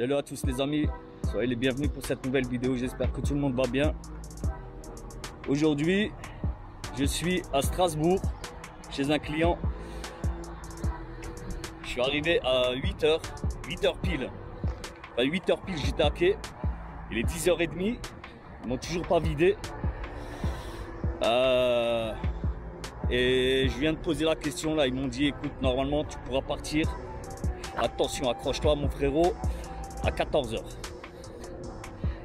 Salut à tous les amis, soyez les bienvenus pour cette nouvelle vidéo, j'espère que tout le monde va bien. Aujourd'hui, je suis à Strasbourg, chez un client. Je suis arrivé à 8h pile. À 8h pile, j'étais à quai. Il est 10h30, ils m'ont toujours pas vidé. Et je viens de poser la question là, ils m'ont dit écoute, normalement tu pourras partir. Attention, accroche-toi mon frérot, à 14h.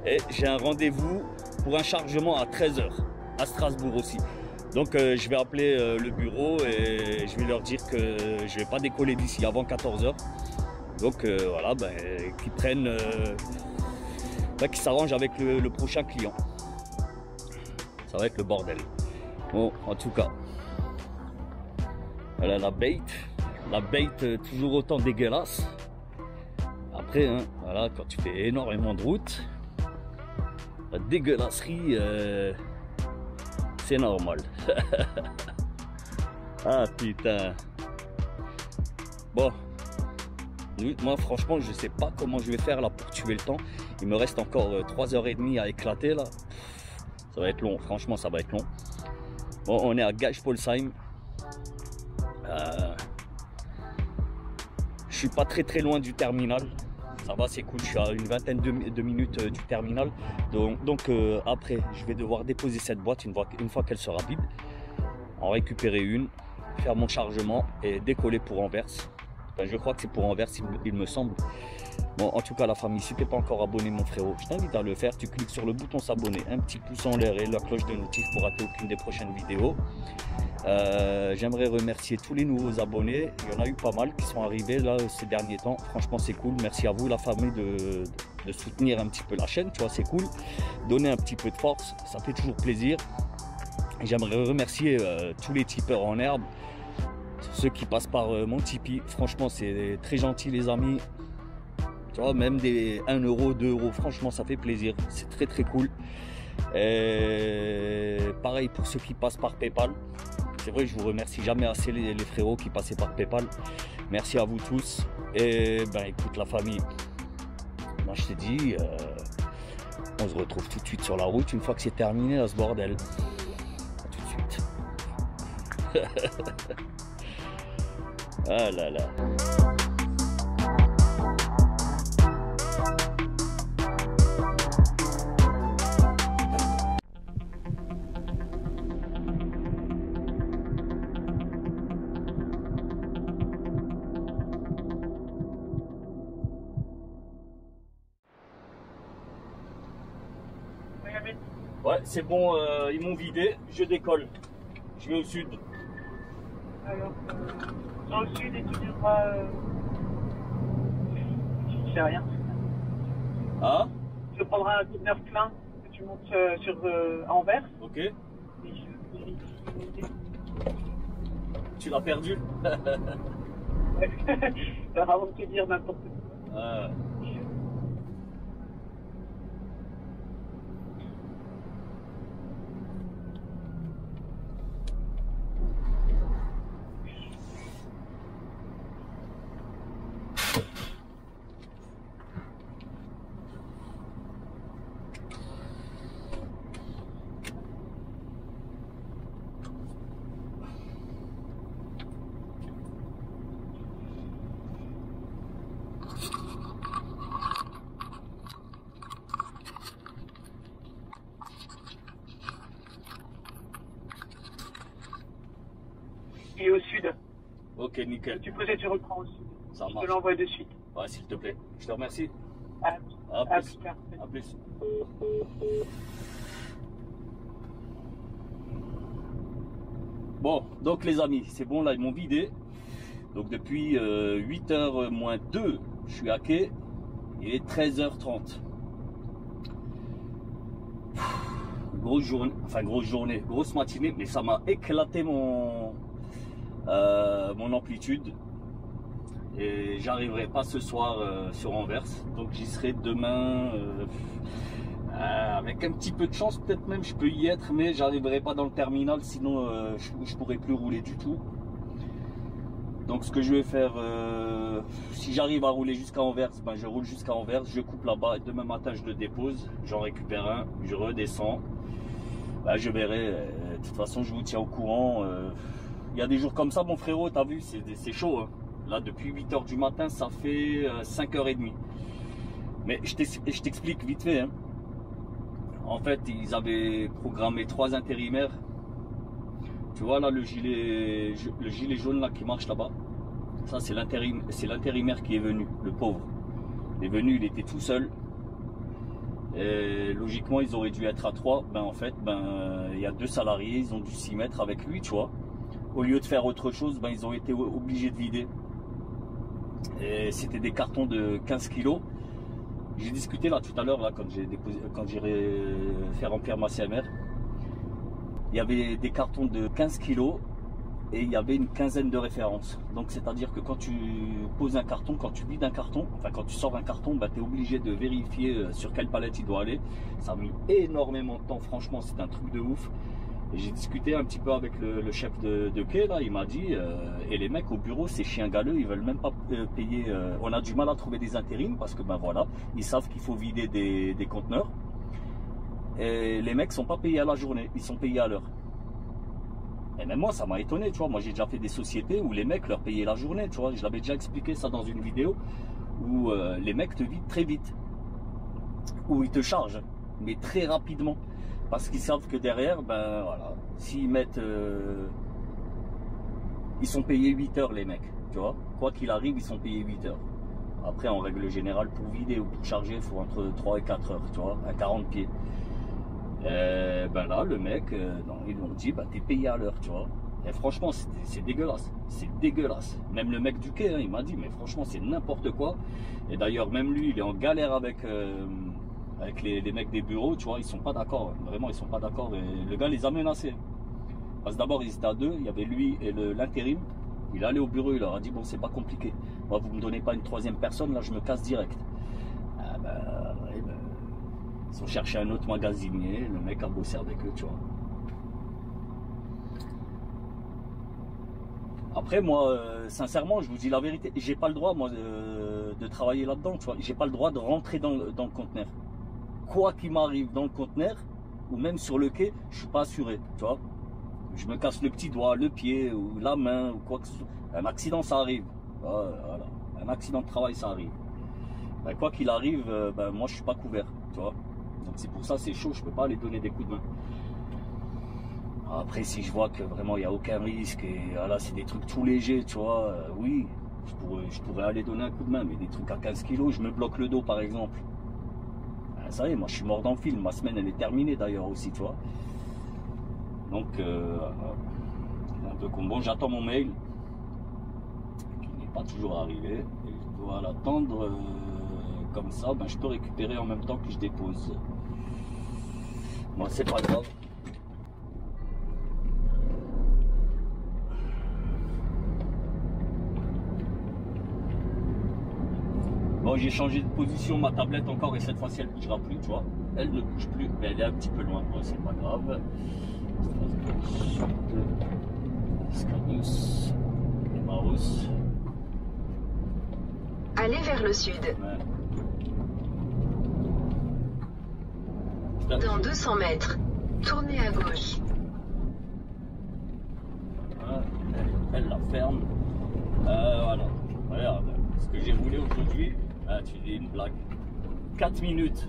Et j'ai un rendez-vous pour un chargement à 13h, à Strasbourg aussi. Donc je vais appeler le bureau et je vais leur dire que je vais pas décoller d'ici avant 14h. Donc voilà, qu'ils prennent, qu'ils s'arrangent avec le prochain client. Ça va être le bordel. Bon, en tout cas, voilà la bait toujours autant dégueulasse. Après, hein, voilà, quand tu fais énormément de route, la dégueulasserie, c'est normal. Ah putain. Bon, moi franchement, je sais pas comment je vais faire là pour tuer le temps. Il me reste encore 3h30 à éclater là. Ça va être long, franchement, ça va être long. Bon, on est à Gage-Polsheim. Je suis pas très loin du terminal. Ça va, c'est cool, je suis à une vingtaine de minutes du terminal. Donc après, je vais devoir déposer cette boîte une fois qu'elle sera vide. En récupérer une, faire mon chargement et décoller pour Anvers. Enfin, je crois que c'est pour Anvers, il me semble. Bon, en tout cas, la famille, si tu n'es pas encore abonné, mon frérot, je t'invite à le faire. Tu cliques sur le bouton s'abonner, un petit pouce en l'air et la cloche de notif pour rater aucune des prochaines vidéos. J'aimerais remercier tous les nouveaux abonnés. Il y en a eu pas mal qui sont arrivés là ces derniers temps. Franchement, c'est cool. Merci à vous, la famille, de soutenir un petit peu la chaîne. Tu vois, c'est cool. Donner un petit peu de force, ça fait toujours plaisir. J'aimerais remercier tous les tipeurs en herbe, ceux qui passent par mon Tipeee. Franchement, c'est très gentil, les amis. Tu vois, même des 1 euro, 2 euros, franchement, ça fait plaisir. C'est très cool. Et pareil pour ceux qui passent par PayPal. C'est vrai, je vous remercie jamais assez les frérots qui passaient par PayPal. Merci à vous tous. Et écoute la famille, moi je te dis, on se retrouve tout de suite sur la route une fois que c'est terminé là, ce bordel. À tout de suite. Ah là là. Ouais, c'est bon, ils m'ont vidé, je décolle. Je vais au sud. Alors, dans le sud, et tu devras... je sais rien. Ah? Tu prendras un conteneur plein, que tu montes sur Anvers. Ok. Tu l'as perdu? Alors, avant de te dire n'importe quoi. Ah. Et au sud. Ok, nickel. Tu poses et tu reprends au sud. Ça Je marche. te l'envoie de suite. Ouais, s'il te plaît. Je te remercie. À plus. plus tard. À plus. Bon, donc les amis, c'est bon, là ils m'ont vidé. Donc depuis 8h moins 2, je suis à quai. Il est 13h30. Grosse journée, grosse matinée, mais ça m'a éclaté mon amplitude. Et j'arriverai pas ce soir sur Anvers, donc j'y serai demain avec un petit peu de chance, peut-être même je peux y être, mais j'arriverai pas dans le terminal, sinon je pourrais plus rouler du tout. Donc ce que je vais faire, si j'arrive à rouler jusqu'à Anvers, ben je roule jusqu'à Anvers, je coupe là-bas et demain matin je le dépose, j'en récupère un, je redescends. Ben, je verrai, de toute façon je vous tiens au courant. Il y a des jours comme ça mon frérot, t'as vu, c'est chaud. Hein. Là depuis 8 h du matin, ça fait 5 h 30. Mais je t'explique vite fait. Hein. En fait, ils avaient programmé 3 intérimaires. Tu vois là le gilet jaune là qui marche là-bas. Ça c'est l'intérimaire qui est venu, le pauvre. Il est venu, il était tout seul. Et logiquement ils auraient dû être à 3. Ben en fait, il y a 2 salariés, ils ont dû s'y mettre avec lui, tu vois. Au lieu de faire autre chose, ben ils ont été obligés de vider. Et c'était des cartons de 15 kilos. J'ai discuté là tout à l'heure là quand j'ai fait remplir ma CMR. Il y avait des cartons de 15 kilos et il y avait une quinzaine de références. Donc c'est à dire que quand tu poses un carton, quand tu vides un carton, enfin quand tu sors un carton, tu es obligé de vérifier sur quelle palette il doit aller. Ça a mis énormément de temps, franchement c'est un truc de ouf. J'ai discuté un petit peu avec le chef de quai là, il m'a dit et les mecs au bureau c'est chien galeux, ils veulent même pas payer. On a du mal à trouver des intérims parce que voilà, ils savent qu'il faut vider des conteneurs. Et les mecs sont pas payés à la journée, ils sont payés à l'heure. Et même moi ça m'a étonné, tu vois, moi j'ai déjà fait des sociétés où les mecs leur payaient la journée, tu vois, je l'avais déjà expliqué ça dans une vidéo où les mecs te vident très vite, où ils te chargent, mais très rapidement, parce qu'ils savent que derrière, voilà, s'ils mettent, ils sont payés 8 heures les mecs, tu vois, quoi qu'il arrive ils sont payés 8 heures. Après en règle générale pour vider ou pour charger il faut entre 3 et 4 heures, tu vois, à 40 pieds. Là le mec ils m'ont dit t'es payé à l'heure, tu vois, et franchement c'est dégueulasse, c'est dégueulasse. Même le mec du quai il m'a dit mais franchement c'est n'importe quoi. Et d'ailleurs même lui il est en galère avec les mecs des bureaux, tu vois, ils sont pas d'accord, vraiment ils sont pas d'accord. Et le gars les a menacés parce que d'abord ils étaient à 2, il y avait lui et l'intérim. Il est allé au bureau, il leur a dit bon c'est pas compliqué, moi vous me donnez pas une 3e personne, là je me casse direct. Ils ont cherché un autre magasinier, le mec a bossé avec eux, tu vois. Après moi, sincèrement, je vous dis la vérité, j'ai pas le droit moi de travailler là-dedans, tu vois. J'ai pas le droit de rentrer dans le conteneur. Quoi qu'il m'arrive dans le conteneur, ou même sur le quai, je suis pas assuré, tu vois. Je me casse le petit doigt, le pied, ou la main, ou quoi que ce soit. Un accident, ça arrive. Voilà. Un accident de travail, ça arrive. Quoi qu'il arrive, moi je suis pas couvert, tu vois. Donc c'est pour ça c'est chaud, je peux pas aller donner des coups de main. Après si je vois que vraiment il n'y a aucun risque et voilà c'est des trucs tout légers, tu vois, oui, je pourrais aller donner un coup de main, mais des trucs à 15 kilos, je me bloque le dos par exemple. Ça y est, moi je suis mort dans le film, ma semaine elle est terminée d'ailleurs aussi, tu vois. Donc un peu comme bon, j'attends mon mail qui n'est pas toujours arrivé et je dois l'attendre. Comme ça, je peux récupérer en même temps que je dépose. Bon, c'est pas grave. Bon, j'ai changé de position ma tablette encore et cette fois-ci elle ne bougera plus, tu vois. Elle ne bouge plus, mais elle est un petit peu loin. Bon, c'est pas grave. Scanius, Emmaüs. Allez vers le sud. Ouais. Dans 200 mètres, tournez à gauche. Elle la ferme. Voilà. Regarde, ce que j'ai roulé aujourd'hui, tu dis une blague. 4 minutes.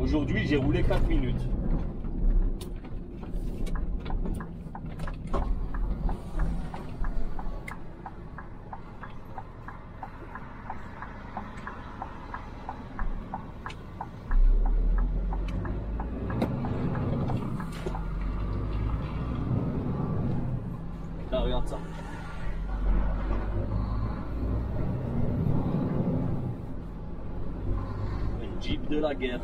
Aujourd'hui, j'ai roulé 4 minutes. Regarde ça. Une Jeep de la guerre.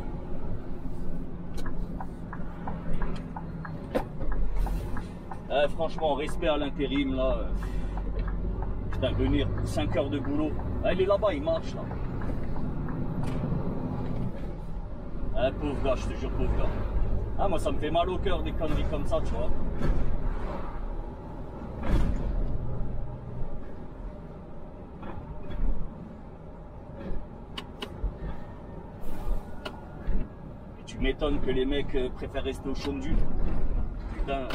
Franchement, respect à l'intérim là. Putain, venir pour 5 heures de boulot. Il est là-bas, il marche là. Pauvre gars, je te jure, pauvre gars. Moi ça me fait mal au cœur des conneries comme ça, tu vois. m'étonne que les mecs préfèrent rester au chaume du. Putain,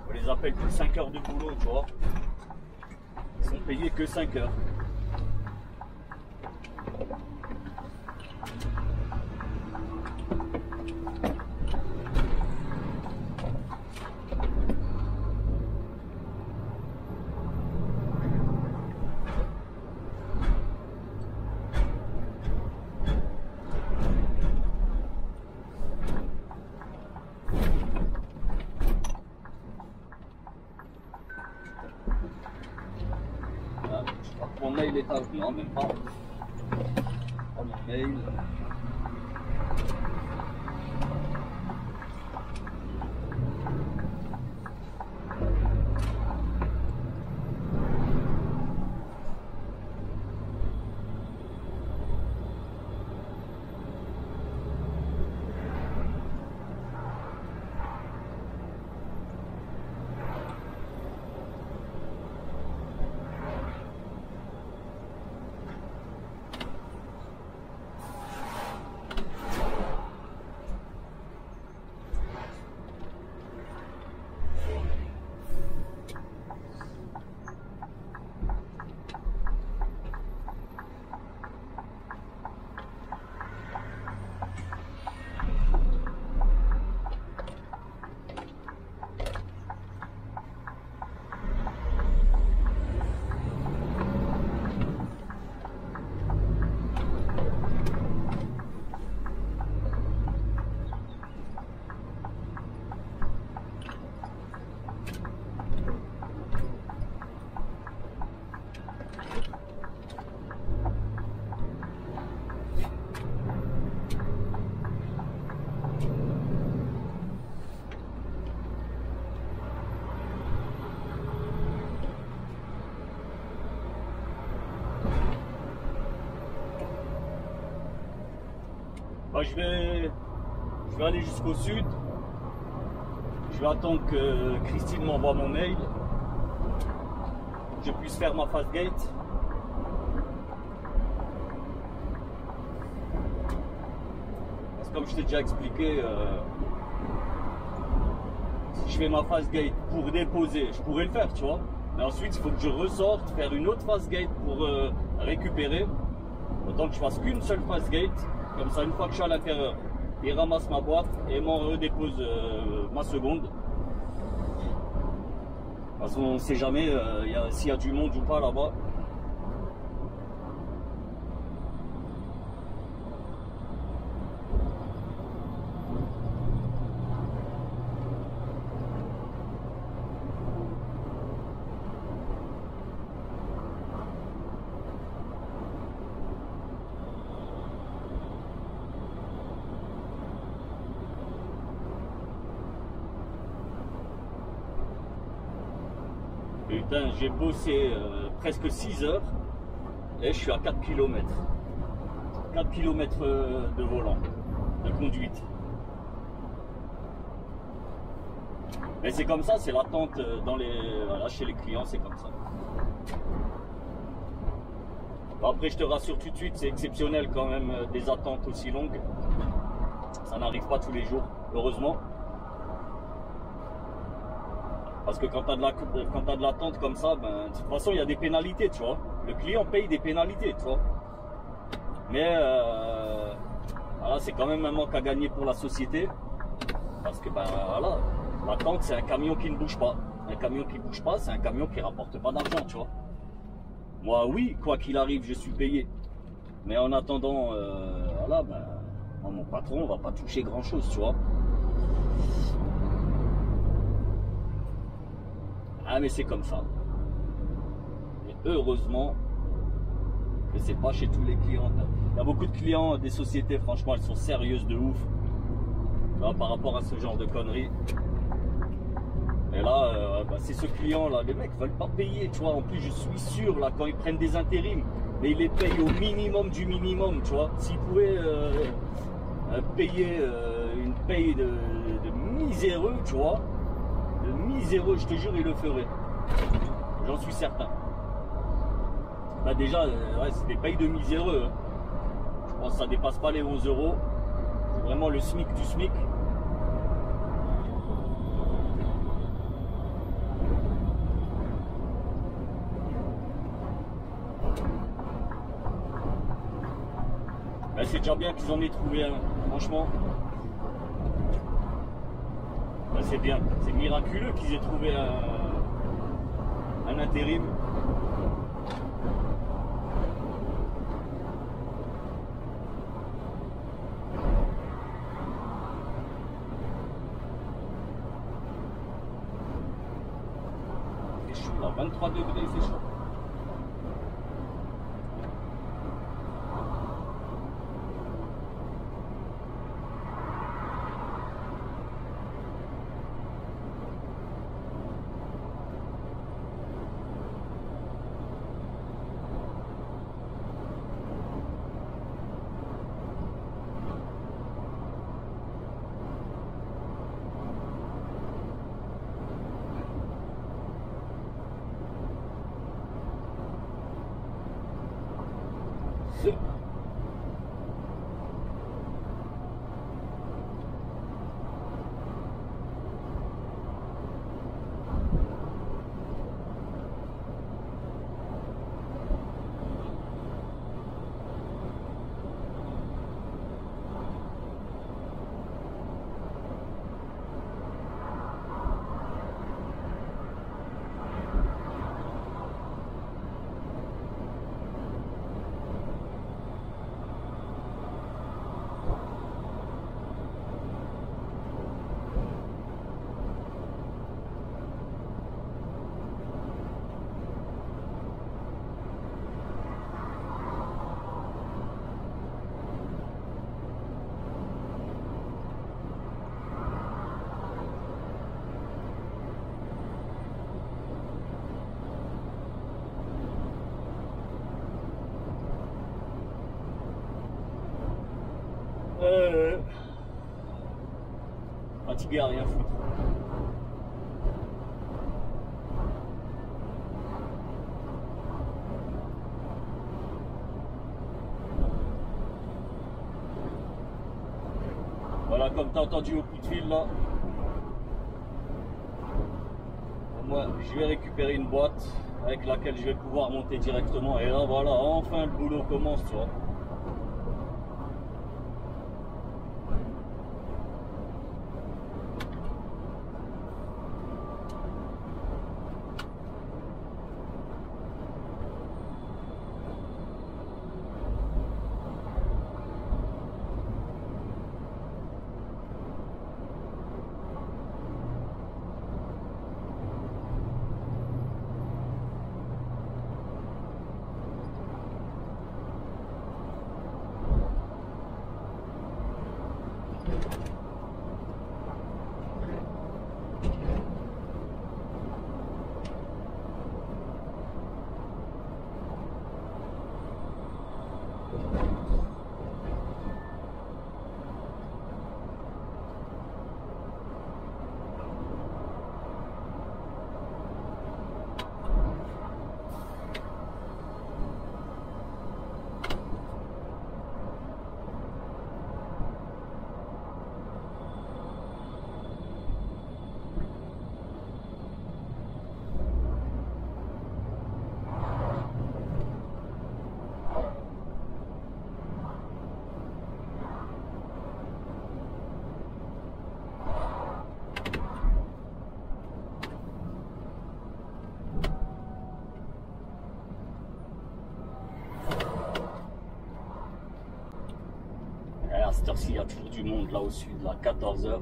on les appelle pour 5 heures de boulot, tu vois. Ils sont payés que 5 heures. Mon mail est à vous, non, même pas. Oh, mon mail. Bah, je vais aller jusqu'au sud. Je vais attendre que Christine m'envoie mon mail. Que je puisse faire ma fast gate. Parce que comme je t'ai déjà expliqué, si je fais ma fast gate pour déposer, je pourrais le faire, tu vois. Mais ensuite, il faut que je ressorte, faire une autre fast gate pour récupérer. Autant que je fasse qu'une seule fast gate. Comme ça, une fois que je suis à l'intérieur, il ramasse ma boîte et m'en redépose ma seconde. De toute façon, on ne sait jamais s'il y a du monde ou pas là-bas. Putain, j'ai bossé presque 6 heures et je suis à 4 km. 4 km de volant, de conduite. Mais c'est comme ça, c'est l'attente voilà, chez les clients, c'est comme ça. Bon, après, je te rassure tout de suite, c'est exceptionnel quand même des attentes aussi longues. Ça n'arrive pas tous les jours, heureusement. Parce que quand tu as de l'attente comme ça, ben, de toute façon, il y a des pénalités, tu vois. Le client paye des pénalités, tu vois. Mais voilà, c'est quand même un manque à gagner pour la société. Parce que ben, voilà, l'attente, c'est un camion qui ne bouge pas. Un camion qui ne bouge pas, c'est un camion qui ne rapporte pas d'argent, tu vois. Moi, oui, quoi qu'il arrive, je suis payé. Mais en attendant, voilà, ben, mon patron ne va pas toucher grand-chose, tu vois. Ah mais c'est comme ça. Et heureusement que c'est pas chez tous les clients. Il y a beaucoup de clients des sociétés, franchement, elles sont sérieuses de ouf. Là, par rapport à ce genre de conneries. Et là, bah, c'est ce client-là. Les mecs veulent pas payer, tu vois. En plus, je suis sûr, là, quand ils prennent des intérims, mais ils les payent au minimum du minimum, tu vois. S'ils pouvaient payer une paye de miséreux, tu vois. Miséreux, je te jure, il le ferait. J'en suis certain. Bah déjà, ouais, c'est des payes de miséreux. Hein. Je pense que ça dépasse pas les 11 euros. Vraiment le SMIC du SMIC. Ben, c'est déjà bien qu'ils en aient trouvé un, franchement. Ben, c'est bien, c'est miraculeux qu'ils aient trouvé un intérim. C'est chaud là, 23 degrés, c'est chaud. Fatigué à rien foutre. Voilà, comme tu as entendu au coup de fil là, moi je vais récupérer une boîte avec laquelle je vais pouvoir monter directement. Et là voilà, enfin le boulot commence, tu vois. À cette heure-ci, il y a toujours du monde là au sud, là, 14 h.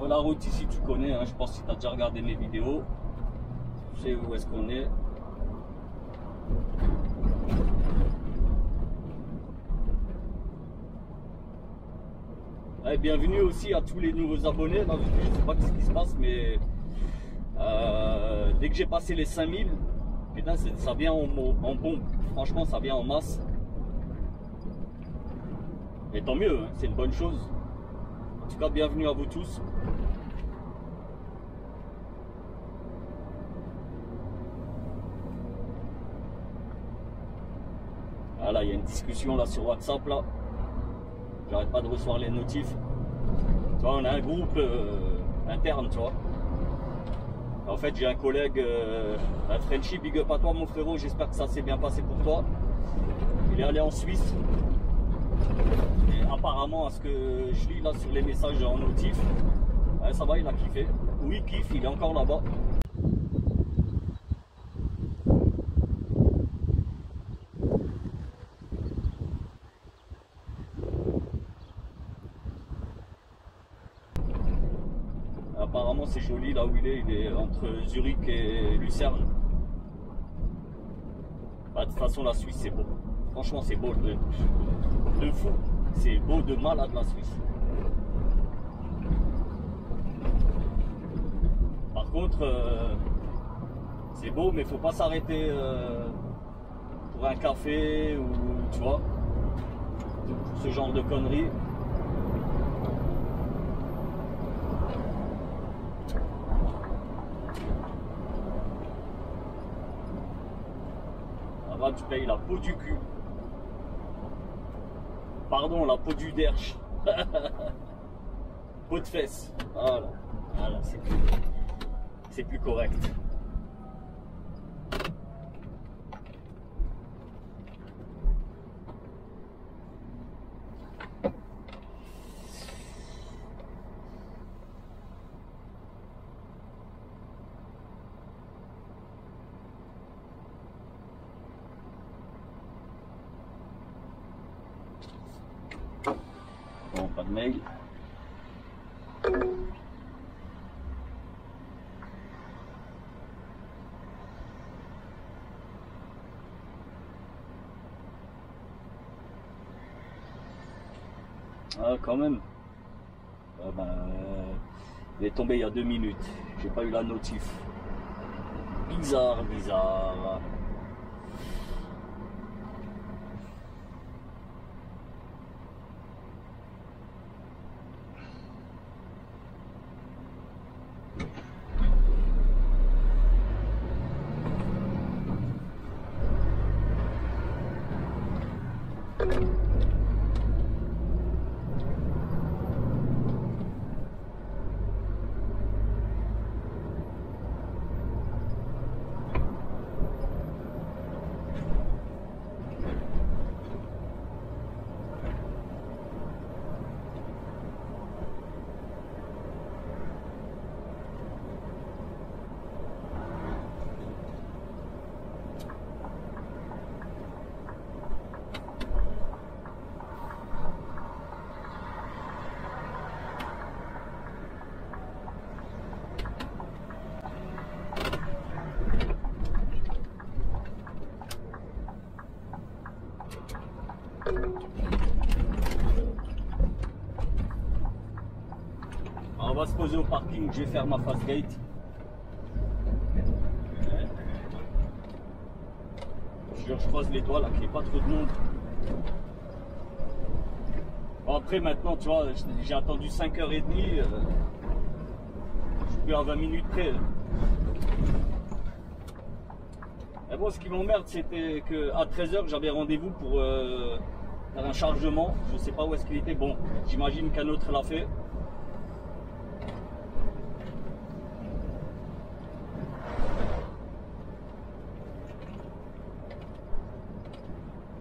La route ici, tu connais, hein, je pense que tu as déjà regardé mes vidéos. Tu sais où est-ce qu'on est. Et bienvenue aussi à tous les nouveaux abonnés. Là, je ne sais pas ce qui se passe, mais dès que j'ai passé les 5000, putain, ça vient en bombe. Franchement, ça vient en masse. Et tant mieux, hein, c'est une bonne chose. En tout cas, bienvenue à vous tous. Voilà, il y a une discussion là sur WhatsApp là. J'arrête pas de recevoir les notifs. Tu vois, on a un groupe interne, tu vois. En fait, j'ai un collègue, un Frenchie, big up à toi mon frérot, j'espère que ça s'est bien passé pour toi. Il est allé en Suisse. Et apparemment, à ce que je lis là sur les messages en notif, ouais, ça va, il a kiffé. Oui, il kiffe, il est encore là-bas. Apparemment, c'est joli là où il est entre Zurich et Lucerne. Bah, de toute façon, la Suisse, c'est beau. Franchement, c'est beau de fou. C'est beau de malade la Suisse. Par contre, c'est beau, mais faut pas s'arrêter pour un café ou tu vois, ce genre de conneries. Là-bas, tu payes la peau du cul. Pardon, la peau du derche. Peau de fesse. Voilà, voilà, c'est plus correct. Bon, pas de mail. Ah, quand même. Ah ben, il est tombé il y a 2 minutes. J'ai pas eu la notif. Bizarre, bizarre. On va se poser au parking, je vais faire ma fast gate. Je croise les doigts là, qu'il n'y ait pas trop de monde. Bon, après maintenant, tu vois, j'ai attendu 5h30. Je suis plus à 20 minutes près. Et bon, ce qui m'emmerde, c'était qu'à 13h, j'avais rendez-vous pour faire un chargement. Je ne sais pas où est-ce qu'il était. Bon, j'imagine qu'un autre l'a fait.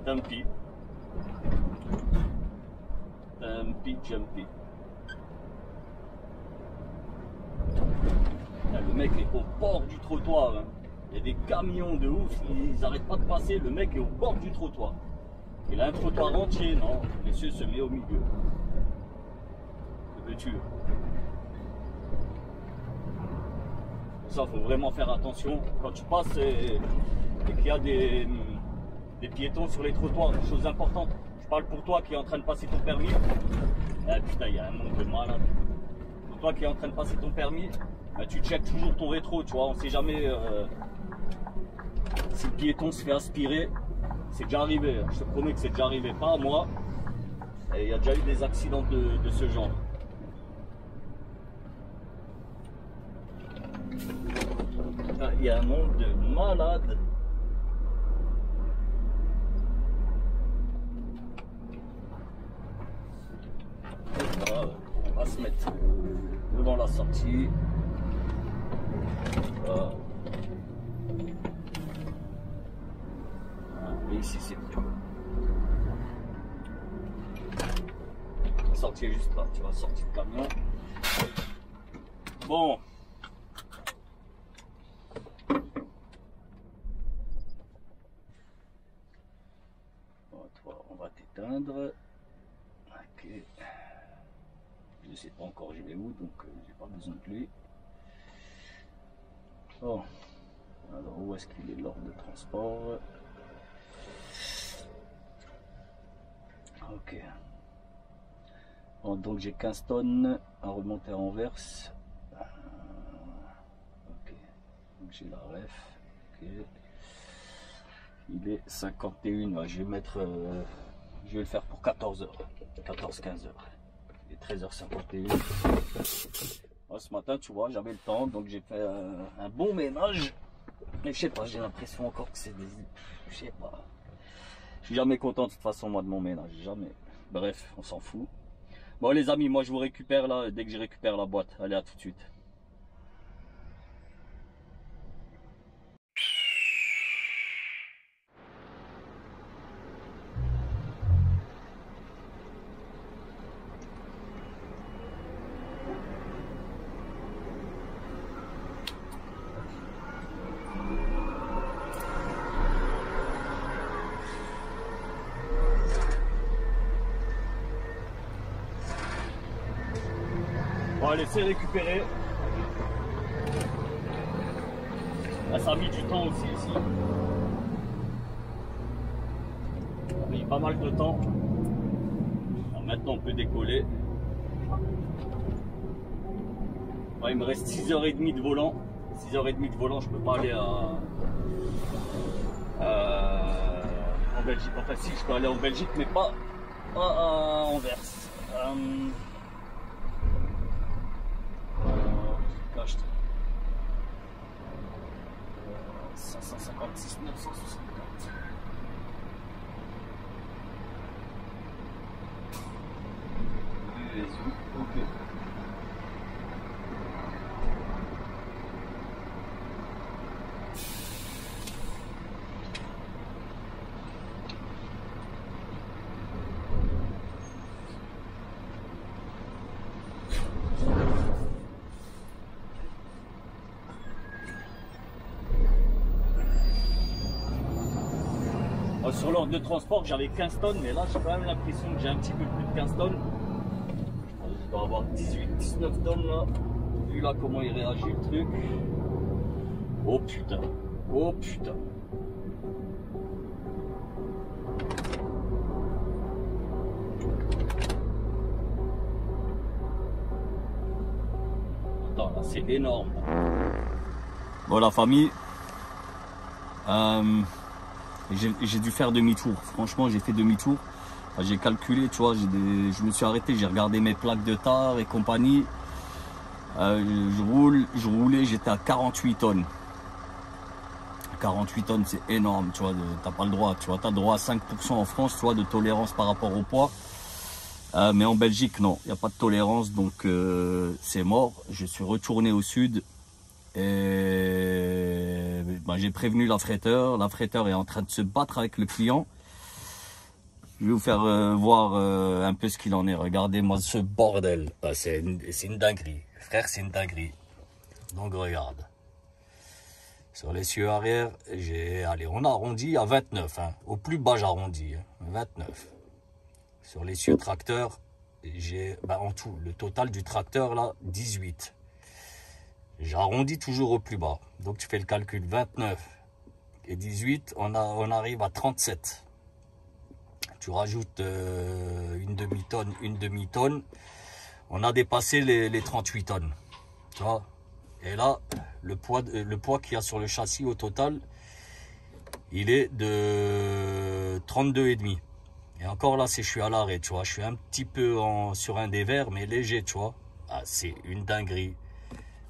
Dumpy. Dumpy, jumpy. Le mec est au bord du trottoir. Hein. Il y a des camions de ouf, ils n'arrêtent pas de passer. Le mec est au bord du trottoir. Il a un trottoir entier, non. Monsieur se met au milieu. Que veux-tu? Ça, faut vraiment faire attention quand tu passes et qu'il y a des piétons sur les trottoirs, des choses importantes. Je parle pour toi qui est en train de passer ton permis. Ah, putain, il y a un nombre de malades. Pour toi qui est en train de passer ton permis, bah, tu checkes toujours ton rétro, tu vois. On sait jamais si le piéton se fait aspirer. C'est déjà arrivé, je te promets que c'est déjà arrivé, pas à moi. Et il y a déjà eu des accidents de ce genre. Ah, il y a un nombre de malades. Voilà, on va se mettre devant la sortie. Voilà. Et ici c'est mieux. La sortie est juste là, tu vas sortir le camion. Bon. Bon, toi, on va t'éteindre. Ok. Je ne sais pas encore je vais où, donc j'ai pas besoin de lui. Bon. Alors où est-ce qu'il est l'ordre de transport? Ok. Bon, donc j'ai 15 tonnes à remonter à Anvers. Ok. Donc j'ai la ref. Ok. Il est 51. Ouais, je vais mettre. Je vais le faire pour 14 h. 14-15 h. Il est 13h51. Ouais, ce matin, tu vois, j'avais le temps, donc j'ai fait un bon ménage. Mais je sais pas, j'ai l'impression encore que c'est des. Je sais pas. Je suis jamais content de toute façon moi de mon ménage, jamais. Bref, on s'en fout. Bon les amis, moi je vous récupère là dès que je récupère la boîte. Allez, à tout de suite. On va laisser récupérer. Là, ça a mis du temps aussi ici. Ça a mis pas mal de temps. Alors, maintenant on peut décoller. Ouais, il me reste 6h30 de volant. 6h30 de volant, je peux pas aller en Belgique. Enfin si, je peux aller en Belgique, mais pas à Anvers. 556 964. Ok. Sur l'ordre de transport, j'avais 15 tonnes, mais là j'ai quand même l'impression que j'ai un petit peu plus de 15 tonnes. Je dois avoir 18-19 tonnes là. Vu là comment il réagit le truc. Oh putain. Oh putain. Attends, là c'est énorme. Bon la famille. J'ai dû faire demi-tour. Franchement, j'ai fait demi-tour. J'ai calculé, tu vois, je me suis arrêté, j'ai regardé mes plaques de tar et compagnie. Je roulais, j'étais à 48 tonnes. 48 tonnes, c'est énorme, tu vois. T'as pas le droit, tu vois. T'as le droit à 5% en France, tu vois, de tolérance par rapport au poids. Mais en Belgique, non, il n'y a pas de tolérance, donc c'est mort. Je suis retourné au sud. Et ben, j'ai prévenu l'affréteur. L'affréteur est en train de se battre avec le client. Je vais vous faire voir un peu ce qu'il en est. Regardez-moi ce bordel. Ah, c'est une dinguerie. Frère, c'est une dinguerie. Donc regarde. Sur l'essieu arrière, allez, on arrondit à 29. Hein. Au plus bas, j'arrondis. Hein, 29. Sur l'essieu tracteur, j'ai en tout, le total du tracteur là, 18. J'arrondis toujours au plus bas. Donc tu fais le calcul 29 et 18, on arrive à 37. Tu rajoutes une demi-tonne, on a dépassé les 38 tonnes. Tu vois? Et là, le poids qu'il y a sur le châssis au total, il est de 32,5. Et encore là, je suis à l'arrêt, tu vois. Je suis un petit peu sur un des verres, mais léger, tu vois. Ah, c'est une dinguerie.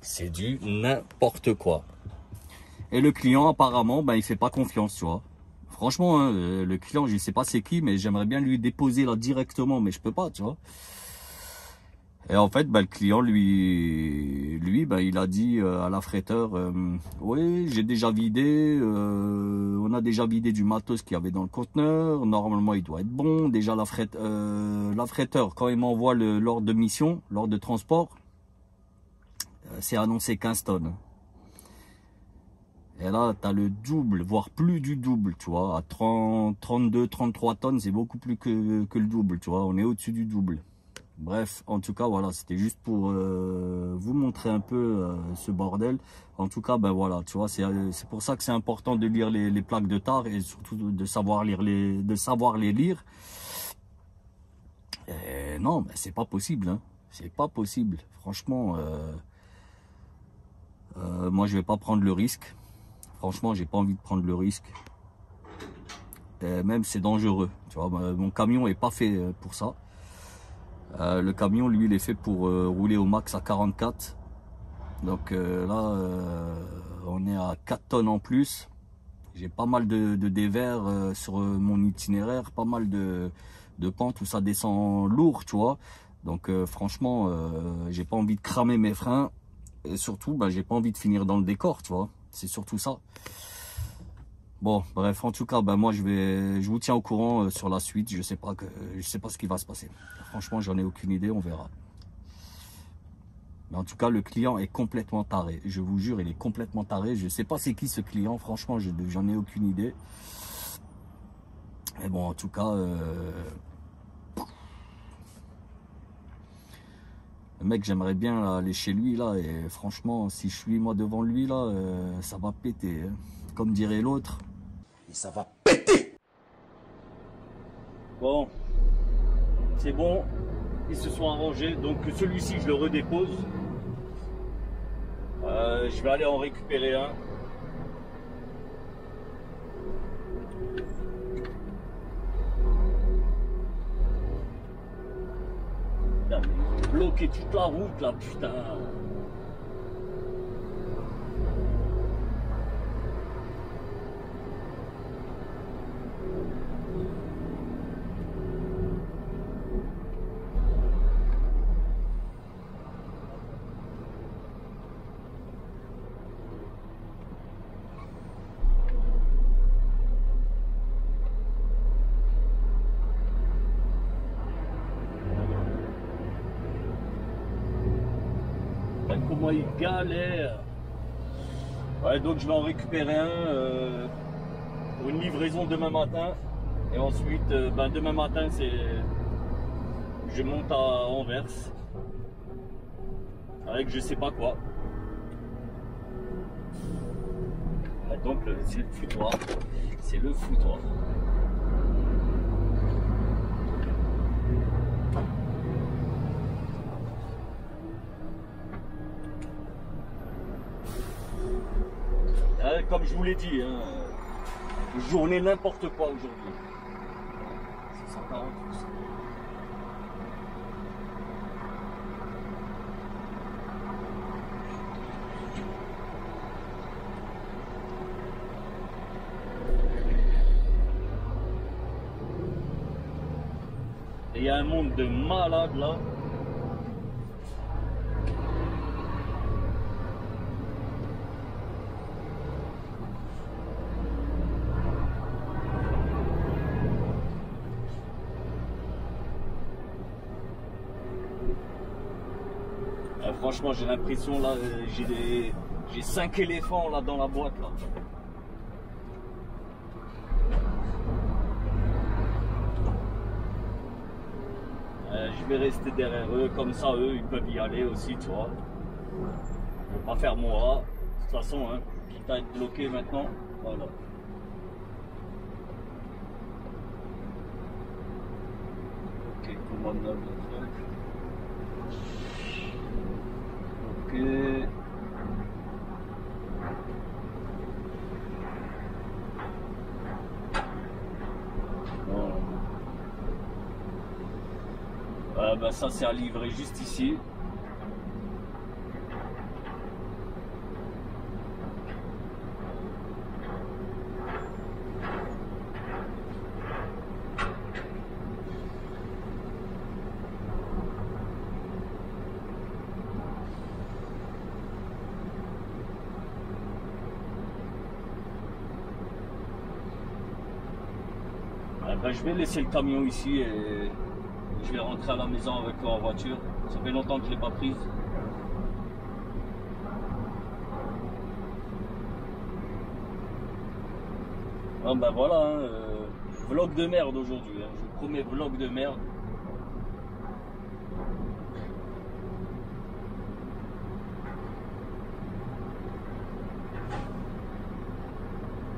C'est du n'importe quoi. Et le client, apparemment, ben, il fait pas confiance, tu vois. Franchement, hein, le client, je sais pas c'est qui, mais j'aimerais bien lui déposer là directement, mais je peux pas, tu vois. Et en fait, ben, le client, lui ben, il a dit à l'affréteur, oui, j'ai déjà vidé, on a déjà vidé du matos qu'il y avait dans le conteneur, normalement il doit être bon. Déjà l'affréteur, quand il m'envoie l'ordre de mission, l'ordre de transport, c'est annoncé 15 tonnes. Et là, tu as le double, voire plus du double, tu vois. À 30, 32, 33 tonnes, c'est beaucoup plus que le double, tu vois. On est au-dessus du double. Bref, en tout cas, voilà, c'était juste pour vous montrer un peu ce bordel. En tout cas, ben voilà, tu vois, c'est pour ça que c'est important de lire les plaques de tare et surtout de savoir les lire. Et non, ben c'est pas possible, hein. C'est pas possible. Franchement, moi, je vais pas prendre le risque. Franchement, j'ai pas envie de prendre le risque. Et même, c'est dangereux. Tu vois, mon camion est pas fait pour ça. Le camion, lui, il est fait pour rouler au max à 44. Donc là, on est à 4 tonnes en plus. J'ai pas mal de dévers sur mon itinéraire, pas mal de pentes où ça descend lourd, tu vois. Donc franchement, j'ai pas envie de cramer mes freins. Et surtout, j'ai pas envie de finir dans le décor, tu vois. C'est surtout ça. Bon, bref, en tout cas, moi, je vous tiens au courant sur la suite. Je sais pas ce qui va se passer. Franchement, j'en ai aucune idée, on verra. Mais en tout cas, le client est complètement taré. Je vous jure, il est complètement taré. Je sais pas c'est qui ce client. Franchement, j'en ai aucune idée. Mais bon, en tout cas, le mec, j'aimerais bien là, aller chez lui là. Et franchement, si je suis moi devant lui là, ça va péter. Hein. Comme dirait l'autre. Et ça va péter. Bon, c'est bon. Ils se sont arrangés. Donc celui-ci, je le redépose. Je vais aller en récupérer un. Putain, mais bloqué toute la route là, putain. Comment il galère. Ouais, donc je vais en récupérer un pour une livraison demain matin. Et ensuite, demain matin, je monte à Anvers avec je sais pas quoi. Et donc c'est le foutoir. C'est le foutoir. Comme je vous l'ai dit, hein, journée n'importe quoi aujourd'hui. 640. Et il y a un monde de malades là. Franchement, j'ai l'impression là, j'ai 5 éléphants là dans la boîte là. Je vais rester derrière eux, comme ça eux ils peuvent y aller aussi, tu vois. Je vais pas faire mon rat. De toute façon, hein, quitte à être bloqué maintenant. Voilà. Ok, commande le truc. Ok. Ben ça c'est à livrer juste ici. Ben, je vais laisser le camion ici et je vais rentrer à la maison avec eux en voiture. Ça fait longtemps que je ne l'ai pas prise. Ah ben voilà, hein, vlog de merde aujourd'hui. Hein. Je vous promets, vlog de merde.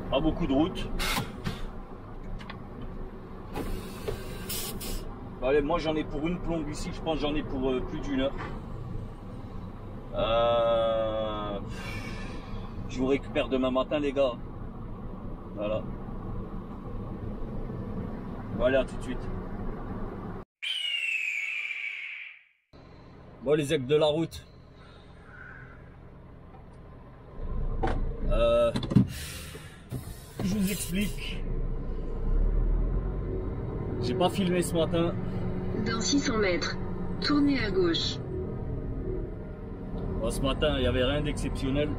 Pas beaucoup de route. Allez, moi j'en ai pour une plombe ici, je pense que j'en ai pour plus d'une heure. Je vous récupère demain matin les gars. Voilà. Bon allez, à tout de suite. Bon les aigles de la route. Je vous explique. J'ai pas filmé ce matin. Dans 600 mètres, tournez à gauche. Bon, ce matin, il n'y avait rien d'exceptionnel.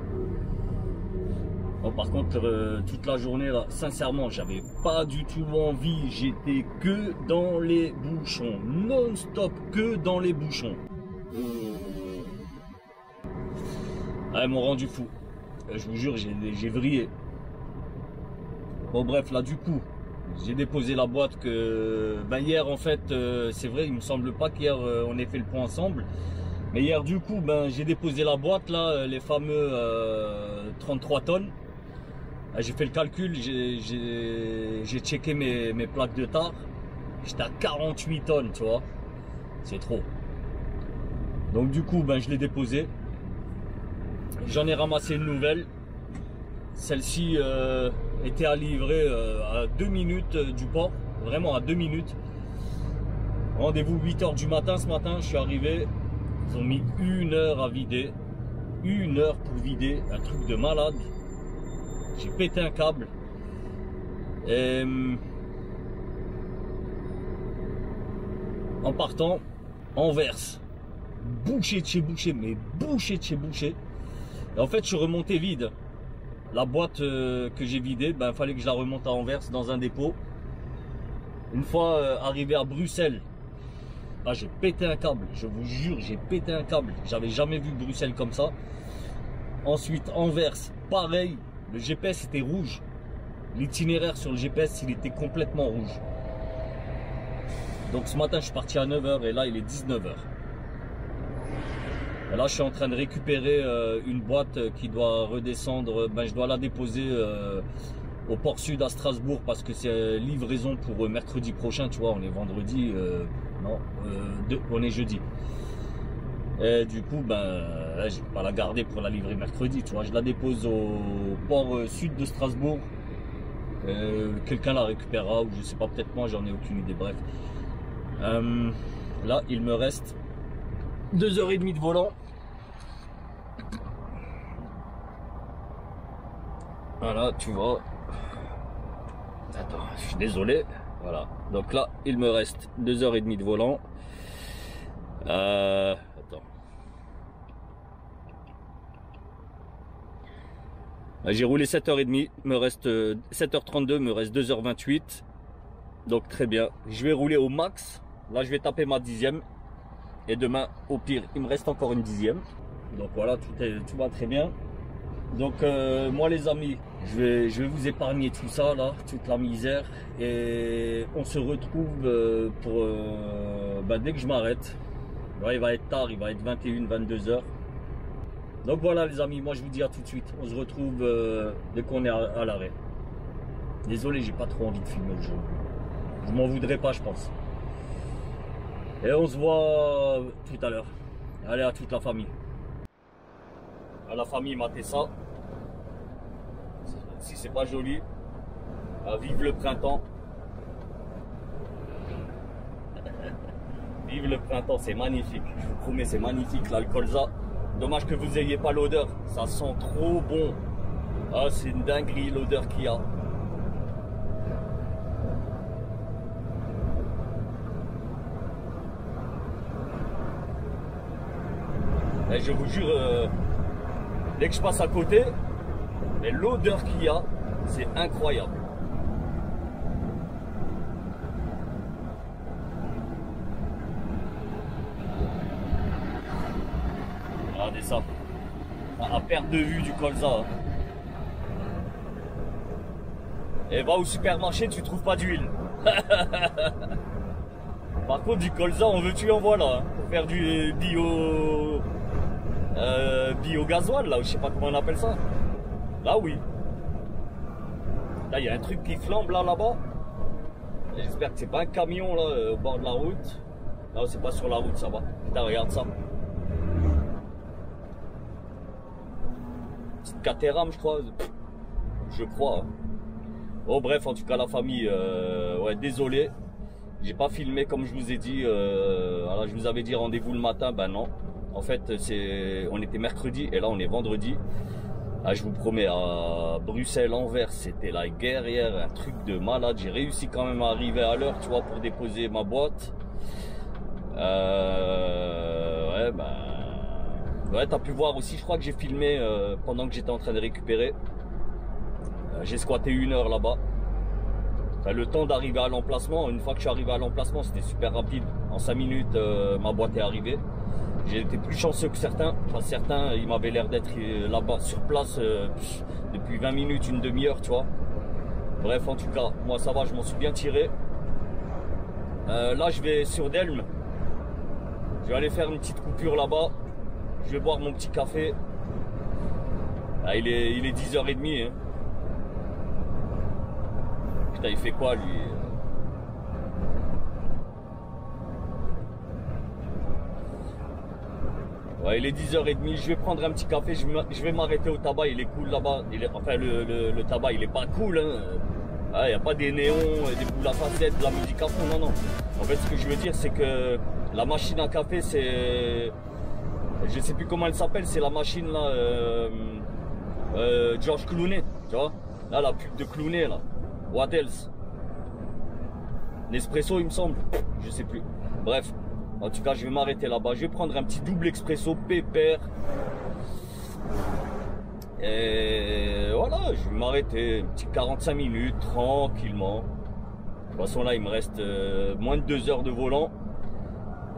Bon, par contre, toute la journée, là, sincèrement, j'avais pas du tout envie. J'étais que dans les bouchons. Non-stop, que dans les bouchons. Ah, ils m'ont rendu fou. Je vous jure, j'ai vrillé. Bon, bref, là, du coup, j'ai déposé la boîte que... Ben, hier, en fait, c'est vrai, il me semble pas qu'hier, on ait fait le point ensemble. Mais hier, du coup, ben, j'ai déposé la boîte, là, les fameux 33 tonnes. J'ai fait le calcul, j'ai checké mes plaques de tard. J'étais à 48 tonnes, tu vois. C'est trop. Donc, du coup, ben, je l'ai déposé. J'en ai ramassé une nouvelle. Celle-ci était à livrer à 2 minutes du port. Vraiment à 2 minutes. Rendez-vous 8 h du matin ce matin. Je suis arrivé. Ils ont mis 1 heure à vider. 1 heure pour vider. Un truc de malade. J'ai pété un câble. Et en partant, Anvers. Bouché de chez bouché. Mais bouché de chez bouché. Et en fait, je suis remonté vide. La boîte que j'ai vidée, ben, fallait que je la remonte à Anvers dans un dépôt. Une fois arrivé à Bruxelles, ben, j'ai pété un câble. Je vous jure, j'ai pété un câble. J'avais jamais vu Bruxelles comme ça. Ensuite, Anvers, pareil. Le GPS était rouge. L'itinéraire sur le GPS, il était complètement rouge. Donc ce matin, je suis parti à 9 h et là, il est 19 h. Et là, je suis en train de récupérer une boîte qui doit redescendre. Ben, je dois la déposer au port sud à Strasbourg parce que c'est livraison pour mercredi prochain. Tu vois, on est vendredi. Non, on est jeudi. Et du coup, ben, je vais pas la garder pour la livrer mercredi. Tu vois, je la dépose au port sud de Strasbourg. Quelqu'un la récupérera ou je sais pas, peut-être moi, j'en ai aucune idée. Bref. Là, il me reste 2 h 30 de volant. Voilà, tu vois. Attends, je suis désolé. Voilà. Donc là, il me reste 2 h 30 de volant. Attends. J'ai roulé 7 h 30. Me reste 7 h 32. Me reste 2 h 28. Donc très bien. Je vais rouler au max. Là, je vais taper ma 10e. Et demain, au pire, il me reste encore une 10e. Donc voilà, tout va très bien. Donc moi les amis, je vais vous épargner tout ça là, toute la misère. Et on se retrouve pour dès que je m'arrête. Ouais, il va être tard, il va être 21, 22 h. Donc voilà les amis, moi je vous dis à tout de suite. On se retrouve dès qu'on est à l'arrêt. Désolé, j'ai pas trop envie de filmer le jeu. Je m'en voudrais pas, je pense. Et on se voit tout à l'heure. Allez, à toute la famille. À la famille, matez ça. Si c'est pas joli, vive le printemps. Vive le printemps, c'est magnifique. Je vous promets, c'est magnifique là, le colza. Dommage que vous ayez pas l'odeur. Ça sent trop bon. Ah, c'est une dinguerie l'odeur qu'il y a. Et je vous jure, dès que je passe à côté, mais l'odeur qu'il y a, c'est incroyable. Regardez ça. À perte de vue du colza. Hein. Et va au supermarché, tu trouves pas d'huile. Par contre, du colza, on veut tuer en voilà. Hein, pour faire du bio-gasoil, là, je sais pas comment on appelle ça. Là, oui. Là, il y a un truc qui flambe là-bas. J'espère que c'est pas un camion, là, au bord de la route. Non, c'est pas sur la route, ça va. Putain, regarde ça. Petite Caterham, je crois. Je crois. Hein. Oh, bref, en tout cas, la famille, ouais, désolé. J'ai pas filmé comme je vous ai dit. Alors, je vous avais dit rendez-vous le matin, ben non. En fait, on était mercredi et là on est vendredi. Ah, je vous promets, à Bruxelles, Anvers, c'était la guerre hier, un truc de malade. J'ai réussi quand même à arriver à l'heure, tu vois, pour déposer ma boîte. Ouais, ben... Ouais, t'as pu voir aussi, je crois que j'ai filmé pendant que j'étais en train de récupérer. J'ai squatté 1 heure là-bas. Enfin, le temps d'arriver à l'emplacement, une fois que je suis arrivé à l'emplacement, c'était super rapide. En 5 minutes, ma boîte est arrivée. J'ai été plus chanceux que certains. Enfin, certains, ils m'avaient l'air d'être là-bas sur place depuis 20 minutes, une demi-heure, tu vois. Bref, en tout cas, moi ça va, je m'en suis bien tiré. Là, je vais sur Delme. Je vais aller faire une petite coupure là-bas. Je vais boire mon petit café. Ah, il est 10h30. Hein. Putain, il fait quoi lui? Ouais, il est 10h30, je vais prendre un petit café, je vais m'arrêter au tabac, il est cool là-bas. Enfin, le tabac, il est pas cool. Hein. Ah, il n'y a pas des néons, des boules à facettes, de la musique à fond, non, non. En fait, ce que je veux dire, c'est que la machine à café, c'est... Je sais plus comment elle s'appelle, c'est la machine là... George Clooney, tu vois. Là, la pub de Clooney, là. What else? Nespresso, il me semble. Je sais plus. Bref. En tout cas, je vais m'arrêter là-bas. Je vais prendre un petit double expresso pépère. Et voilà, je vais m'arrêter. Un petit 45 minutes, tranquillement. De toute façon, là, il me reste moins de 2 heures de volant.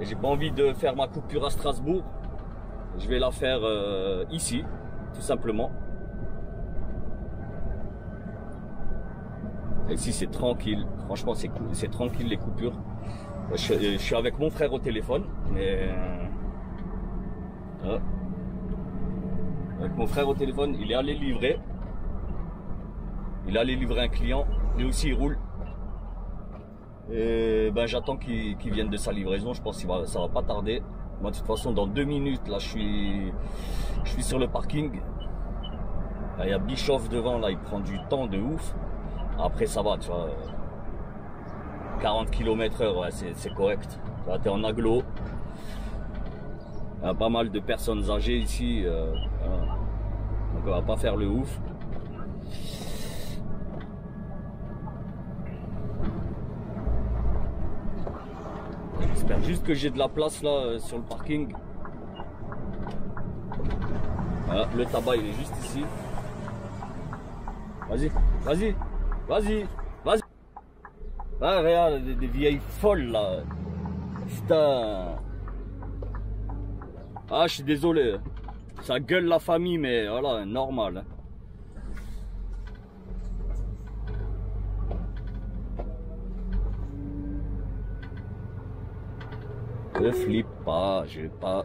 Et j'ai pas envie de faire ma coupure à Strasbourg. Je vais la faire ici, tout simplement. Ici, c'est tranquille. Franchement, c'est cool. C'est tranquille, les coupures. Je suis avec mon frère au téléphone. Et, avec mon frère au téléphone, il est allé livrer. Il est allé livrer un client. Lui aussi, il roule. Et ben, j'attends qu'il vienne de sa livraison. Je pense que ça va pas tarder. Moi, de toute façon, dans 2 minutes, là, je suis sur le parking. Là, il y a Bischoff devant. Là, il prend du temps de ouf. Après, ça va, tu vois. 40 km/h, ouais, c'est correct. Tu vois, t'es en agglo. Il y a pas mal de personnes âgées ici. Voilà. Donc, on va pas faire le ouf. J'espère juste que j'ai de la place là sur le parking. Voilà, le tabac, il est juste ici. Vas-y, vas-y, vas-y, vas-y. Ah, regarde, des vieilles folles là. Putain. Ah, je suis désolé. Ça gueule la famille, mais voilà, normal. Ne flippe pas, je vais pas.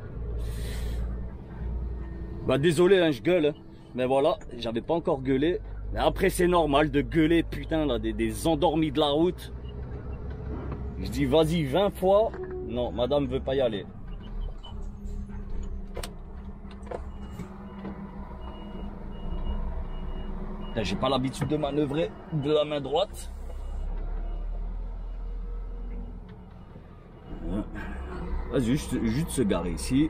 Bah désolé, hein, je gueule. Hein. Mais voilà, j'avais pas encore gueulé. Mais après, c'est normal de gueuler, putain, là, des endormis de la route. Je dis, vas-y, 20 fois. Non, madame veut pas y aller. J'ai pas l'habitude de manœuvrer de la main droite. Vas-y, juste se garer ici.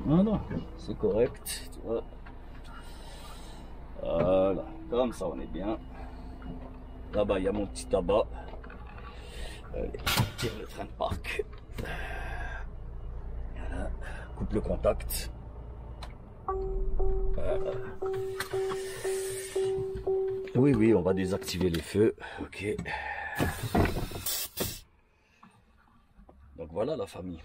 Voilà, c'est correct. Tu vois. Voilà, comme ça on est bien. Là-bas, il y a mon petit tabac. Allez, tire le frein de parc. Voilà. Coupe le contact. Voilà. Oui, on va désactiver les feux. Ok. Donc voilà la famille.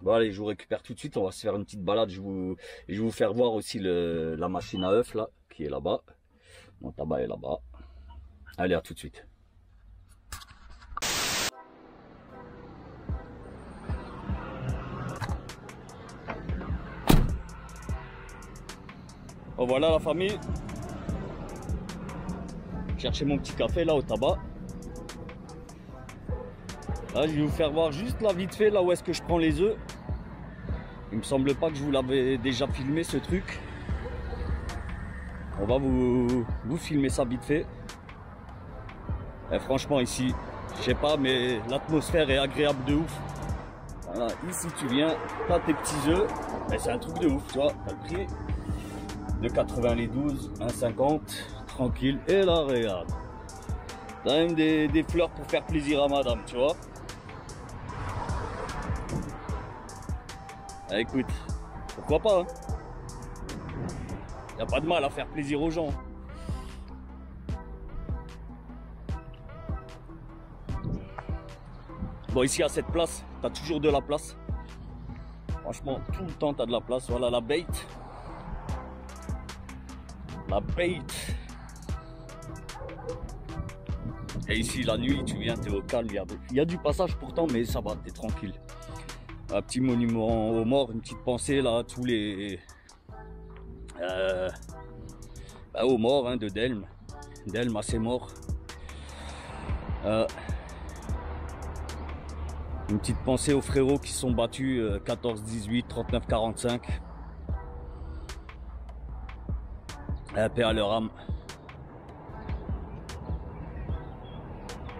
Bon allez, je vous récupère tout de suite. On va se faire une petite balade. Je vais vous faire voir aussi la machine à œufs là, qui est là-bas. Mon tabac est là-bas. Allez, à tout de suite. Bon, voilà la famille. Chercher mon petit café là au tabac. Là, je vais vous faire voir juste là vite fait là où est-ce que je prends les œufs. Il me semble pas que je vous l'avais déjà filmé ce truc. On va vous filmer ça vite fait. Et franchement ici, je sais pas, mais l'atmosphère est agréable de ouf. Voilà, ici tu viens, t'as tes petits œufs, et c'est un truc de ouf, tu vois, t'as le prix de 80 les 12, 1,50, tranquille, et là regarde. T'as même des fleurs pour faire plaisir à madame, tu vois. Ah, écoute, pourquoi pas, hein. Y a pas de mal à faire plaisir aux gens. Bon, ici à cette place, tu as toujours de la place. Franchement, tout le temps tu as de la place. Voilà la bait. La bait. Et ici, la nuit, tu viens, tu es au calme. Il y a du passage pourtant, mais ça va, tu es tranquille. Un petit monument aux morts, une petite pensée là, à tous les... aux morts hein, de Delme. Delme à ses morts. Une petite pensée aux frérots qui sont battus 14, 18, 39, 45. Paix à leur âme.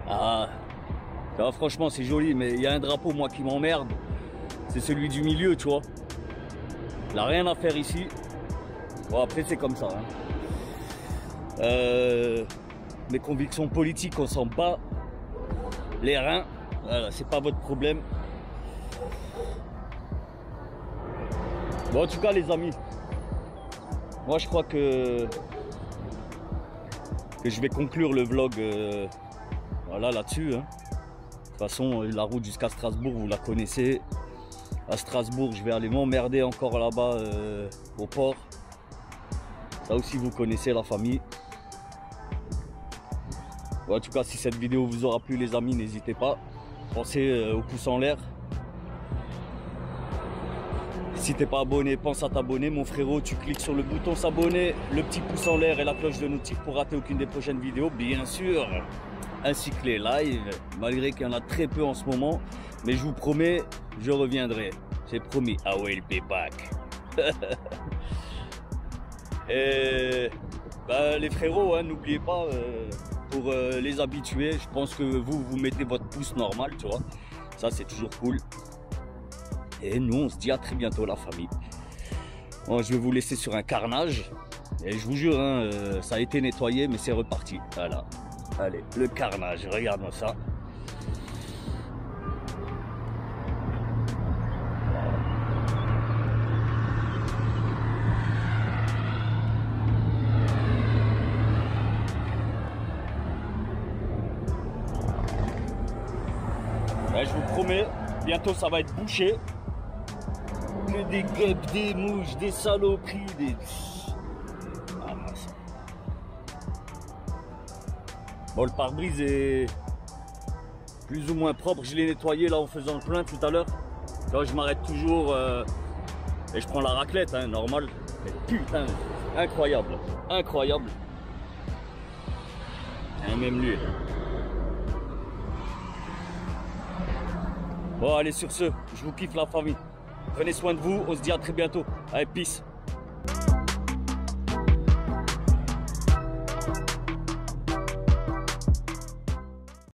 Ah, franchement c'est joli, mais il y a un drapeau moi qui m'emmerde. C'est celui du milieu, tu vois. Il n'a rien à faire ici. Bon après c'est comme ça. Hein. Mes convictions politiques, on s'en bat les reins. Voilà, c'est pas votre problème. Bon, en tout cas, les amis, moi je crois que je vais conclure le vlog voilà, là-dessus. Hein. De toute façon, la route jusqu'à Strasbourg, vous la connaissez. À Strasbourg, je vais aller m'emmerder encore là-bas au port. Ça aussi, vous connaissez la famille. Bon, en tout cas, si cette vidéo vous aura plu, les amis, n'hésitez pas. Pensez au pouce en l'air. Si t'es pas abonné, pense à t'abonner mon frérot. Tu cliques sur le bouton s'abonner, le petit pouce en l'air et la cloche de notif pour rater aucune des prochaines vidéos, bien sûr. Ainsi que les lives, malgré qu'il y en a très peu en ce moment. Mais je vous promets, je reviendrai. J'ai promis, I will be back. Et bah, les frérots, hein, n'oubliez pas... pour les habitués, je pense que vous mettez votre pouce normal, tu vois. Ça, c'est toujours cool. Et nous, on se dit à très bientôt, la famille. Bon, je vais vous laisser sur un carnage. Et je vous jure, hein, ça a été nettoyé, mais c'est reparti. Voilà. Allez, le carnage, regarde-moi ça. Je vous promets, bientôt ça va être bouché. Que des guêpes, des mouches, des saloperies, des... Ah mince. Bon, le pare-brise est plus ou moins propre. Je l'ai nettoyé là en faisant le plein tout à l'heure. Là, je m'arrête toujours et je prends la raclette, hein, normal. Mais putain, incroyable, incroyable. Et même lui. Bon, allez, sur ce, je vous kiffe la famille. Prenez soin de vous, on se dit à très bientôt. Allez, peace.